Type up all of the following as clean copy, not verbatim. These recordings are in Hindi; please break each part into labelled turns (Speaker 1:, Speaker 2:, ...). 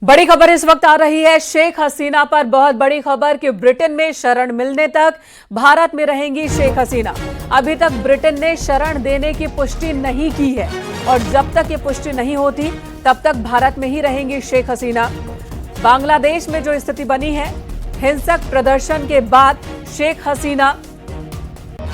Speaker 1: बड़ी खबर इस वक्त आ रही है शेख हसीना पर। बहुत बड़ी खबर कि ब्रिटेन में शरण मिलने तक भारत में रहेंगी शेख हसीना। अभी तक ब्रिटेन ने शरण देने की पुष्टि नहीं की है और जब तक ये पुष्टि नहीं होती तब तक भारत में ही रहेंगी शेख हसीना। बांग्लादेश में जो स्थिति बनी है, हिंसक प्रदर्शन के बाद शेख हसीना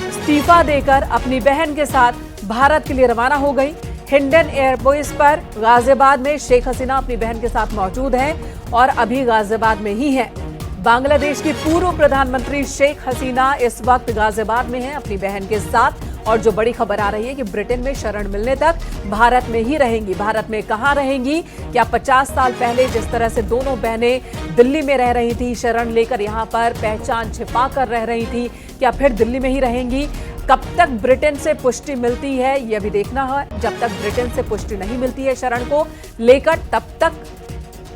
Speaker 1: इस्तीफा देकर अपनी बहन के साथ भारत के लिए रवाना हो गई। हिंडन एयरबेस पर गाजियाबाद में शेख हसीना अपनी बहन के साथ मौजूद हैं और अभी गाजियाबाद में ही हैं। बांग्लादेश की पूर्व प्रधानमंत्री शेख हसीना इस वक्त गाजियाबाद में हैं अपनी बहन के साथ। और जो बड़ी खबर आ रही है कि ब्रिटेन में शरण मिलने तक भारत में ही रहेंगी। भारत में कहां रहेंगी? क्या 50 साल पहले जिस तरह से दोनों बहनें दिल्ली में रह रही थी, शरण लेकर यहां पर पहचान छिपा कर रह रही थी, क्या फिर दिल्ली में ही रहेंगी? कब तक ब्रिटेन से पुष्टि मिलती है यह भी देखना है। जब तक ब्रिटेन से पुष्टि नहीं मिलती है शरण को लेकर, तब तक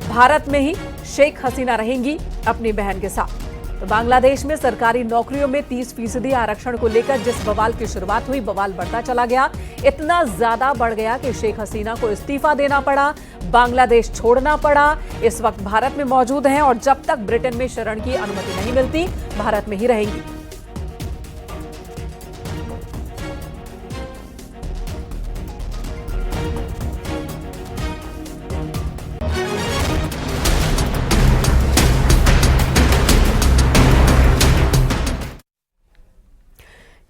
Speaker 1: भारत में ही शेख हसीना रहेंगी अपनी बहन के साथ। तो बांग्लादेश में सरकारी नौकरियों में 30% आरक्षण को लेकर जिस बवाल की शुरुआत हुई, बवाल बढ़ता चला गया। इतना ज्यादा बढ़ गया कि शेख हसीना को इस्तीफा देना पड़ा, बांग्लादेश छोड़ना पड़ा। इस वक्त भारत में मौजूद हैं और जब तक ब्रिटेन में शरण की अनुमति नहीं मिलती, भारत में ही रहेंगी।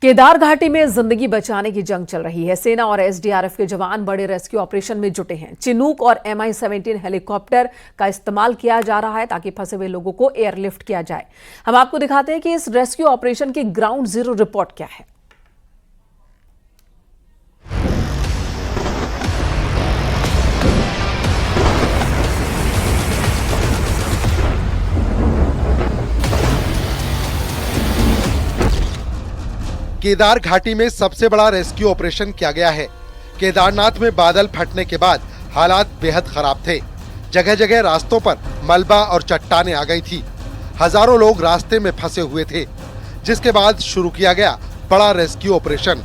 Speaker 1: केदार घाटी में जिंदगी बचाने की जंग चल रही है। सेना और एसडीआरएफ के जवान बड़े रेस्क्यू ऑपरेशन में जुटे हैं। चिनूक और MI-17 हेलीकॉप्टर का इस्तेमाल किया जा रहा है ताकि फंसे हुए लोगों को एयरलिफ्ट किया जाए। हम आपको दिखाते हैं कि इस रेस्क्यू ऑपरेशन की ग्राउंड जीरो रिपोर्ट क्या है।
Speaker 2: केदार घाटी में सबसे बड़ा रेस्क्यू ऑपरेशन किया गया है। केदारनाथ में बादल फटने के बाद हालात बेहद खराब थे। जगह जगह रास्तों पर मलबा और चट्टानें आ गई थी। हजारों लोग रास्ते में फंसे हुए थे, जिसके बाद शुरू किया गया बड़ा रेस्क्यू ऑपरेशन।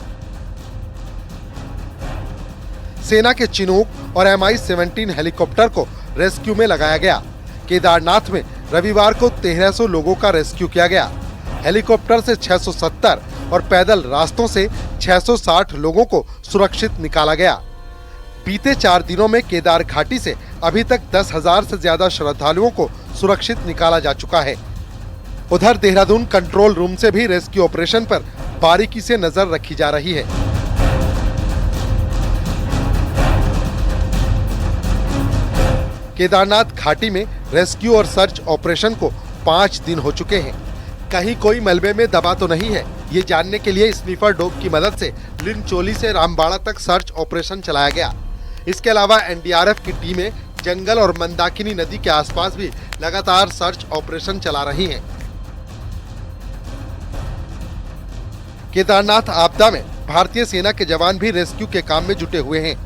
Speaker 2: सेना के चिनूक और MI-17 हेलीकॉप्टर को रेस्क्यू में लगाया गया। केदारनाथ में रविवार को 1300 लोगों का रेस्क्यू किया गया। हेलीकॉप्टर से 670 और पैदल रास्तों से 660 लोगों को सुरक्षित निकाला गया। बीते 4 दिनों में केदार घाटी से अभी तक 10,000 से ज्यादा श्रद्धालुओं को सुरक्षित निकाला जा चुका है। उधर देहरादून कंट्रोल रूम से भी रेस्क्यू ऑपरेशन पर बारीकी से नजर रखी जा रही है। केदारनाथ घाटी में रेस्क्यू और सर्च ऑपरेशन को 5 दिन हो चुके हैं। कहीं कोई मलबे में दबा तो नहीं है, ये जानने के लिए स्नीफर डॉग की मदद से लिनचोली से रामबाड़ा तक सर्च ऑपरेशन चलाया गया। इसके अलावा NDRF की टीमें जंगल और मंदाकिनी नदी के आसपास भी लगातार सर्च ऑपरेशन चला रही हैं। केदारनाथ आपदा में भारतीय सेना के जवान भी रेस्क्यू के काम में जुटे हुए हैं।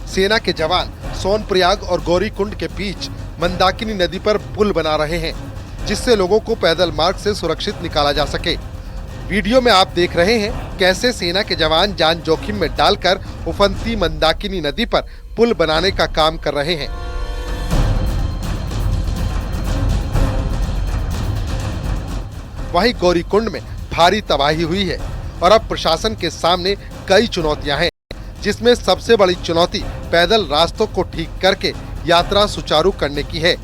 Speaker 2: सेना के जवान सोनप्रयाग और गौरीकुंड के बीच मंदाकिनी नदी पर पुल बना रहे हैं, जिससे लोगों को पैदल मार्ग से सुरक्षित निकाला जा सके। वीडियो में आप देख रहे हैं कैसे सेना के जवान जान जोखिम में डालकर उफनती मंदाकिनी नदी पर पुल बनाने का काम कर रहे हैं। वहीं गौरीकुंड में भारी तबाही हुई है और अब प्रशासन के सामने कई चुनौतियां हैं, जिसमें सबसे बड़ी चुनौती पैदल रास्तों को ठीक करके यात्रा सुचारू करने की है।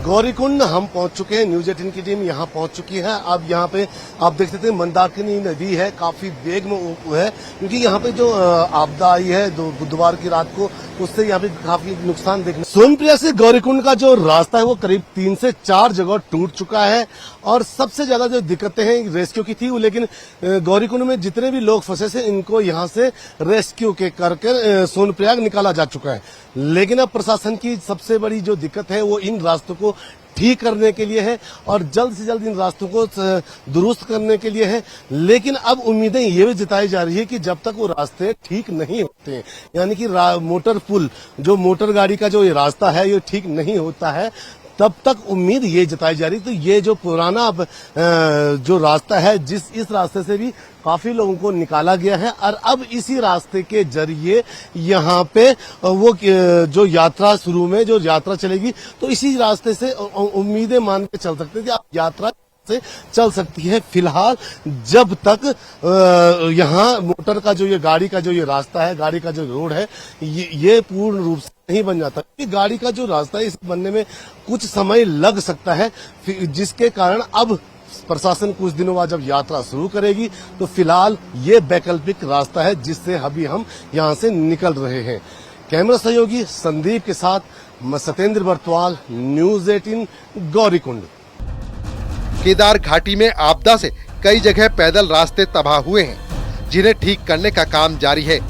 Speaker 3: गौरीकुंड हम पहुंच चुके हैं। न्यूज 18 की टीम यहां पहुंच चुकी है। अब यहां पे आप देख सकते हैं मंदाकिनी नदी है, काफी वेग में है, क्योंकि यहां पे जो आपदा आई है बुधवार की रात को, उससे यहाँ पे काफी नुकसान देखने। सोनप्रयाग से गौरीकुंड का जो रास्ता है वो करीब 3 से 4 जगह टूट चुका है और सबसे ज्यादा जो दिक्कतें हैं रेस्क्यू की थी, लेकिन गौरीकुंड में जितने भी लोग फंसे थे इनको यहाँ से रेस्क्यू के करके सोनप्रयाग निकाला जा चुका है। लेकिन अब प्रशासन की सबसे बड़ी जो दिक्कत है वो इन रास्तों को ठीक करने के लिए है और जल्द से जल्द इन रास्तों को दुरुस्त करने के लिए है। लेकिन अब उम्मीदें ये भी जताई जा रही है कि जब तक वो रास्ते ठीक नहीं होते, यानी कि मोटर पुल, जो मोटर गाड़ी का जो ये रास्ता है ये ठीक नहीं होता है, तब तक उम्मीद ये जताई जा रही। तो ये जो पुराना जो रास्ता है, इस रास्ते से भी काफी लोगों को निकाला गया है और अब इसी रास्ते के जरिए यहाँ पे वो जो यात्रा शुरू में जो यात्रा चलेगी, तो इसी रास्ते से उम्मीदें मान के चल सकते हैं कि आप यात्रा से चल सकती है। फिलहाल जब तक यहाँ मोटर का जो ये गाड़ी का जो ये रास्ता है, गाड़ी का जो रोड है, ये पूर्ण रूप से नहीं बन जाता। ये गाड़ी का जो रास्ता है, इस बनने में कुछ समय लग सकता है, जिसके कारण अब प्रशासन कुछ दिनों बाद जब यात्रा शुरू करेगी तो फिलहाल ये वैकल्पिक रास्ता है जिससे अभी हम यहाँ से निकल रहे हैं। कैमरा सहयोगी संदीप के साथ मैं सत्येंद्र बर्तवाल, न्यूज़ 18 गौरीकुंड।
Speaker 2: केदार घाटी में आपदा से कई जगह पैदल रास्ते तबाह हुए हैं, जिन्हें ठीक करने का काम जारी है।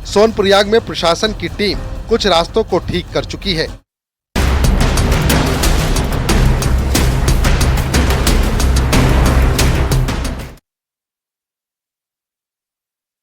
Speaker 2: सोनप्रयाग में प्रशासन की टीम कुछ रास्तों को ठीक कर चुकी है।